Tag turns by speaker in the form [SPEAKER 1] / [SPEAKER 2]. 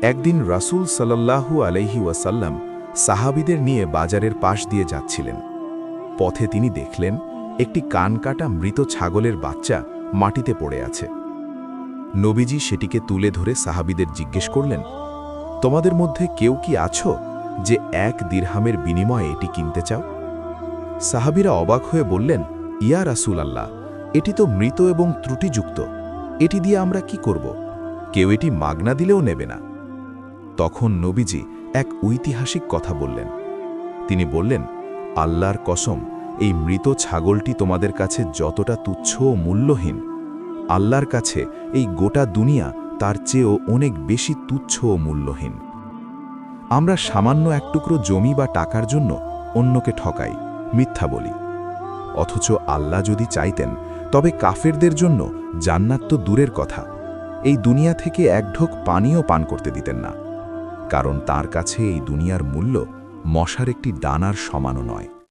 [SPEAKER 1] একদিন রাসূল সাল্লাল্লাহু আলাইহি ওয়াসাল্লাম সাহাবীদের নিয়ে বাজারের পাশ দিয়ে যাচ্ছিলেন। পথে তিনি দেখলেন একটি কানকাটা মৃত ছাগলের বাচ্চা মাটিতে পড়ে আছে। নবীজি সেটিকে তুলে ধরে সাহাবীদের জিজ্ঞেস করলেন, তোমাদের মধ্যে কেউ কি আছো যে 1 দিরহামের বিনিময়ে এটি কিনতে চাও? সাহাবীরা অবাক হয়ে বললেন, ইয়া রাসূলাল্লাহ, এটি তো মৃত এবং ত্রুটিযুক্ত, এটি দিয়ে আমরা কি করব? কেউ এটি মাগনা দিলেও নেবে না। তখন নবীজি এক ঐতিহাসিক কথা বললেন। তিনি বললেন, আল্লাহর কসম, এই মৃত ছাগলটি তোমাদের কাছে যতটা তুচ্ছ ও মূল্যহীন, আল্লাহর কাছে এই গোটা দুনিয়া তার চেয়েও অনেক বেশি তুচ্ছ ও মূল্যহীন। আমরা সামান্য এক টুকরো জমি বা টাকার জন্য অন্যকে ঠকাই, মিথ্যা বলি। অথচ আল্লাহ যদি চাইতেন, তবে কাফেরদের জন্য জান্নাত তো দূরের কথা, এই দুনিয়া থেকে এক ঢোক পানিও পান করতে দিতেন না, কারণ তার কাছে এই দুনিয়ার মূল্য মশার একটি ডানার সমানও নয়।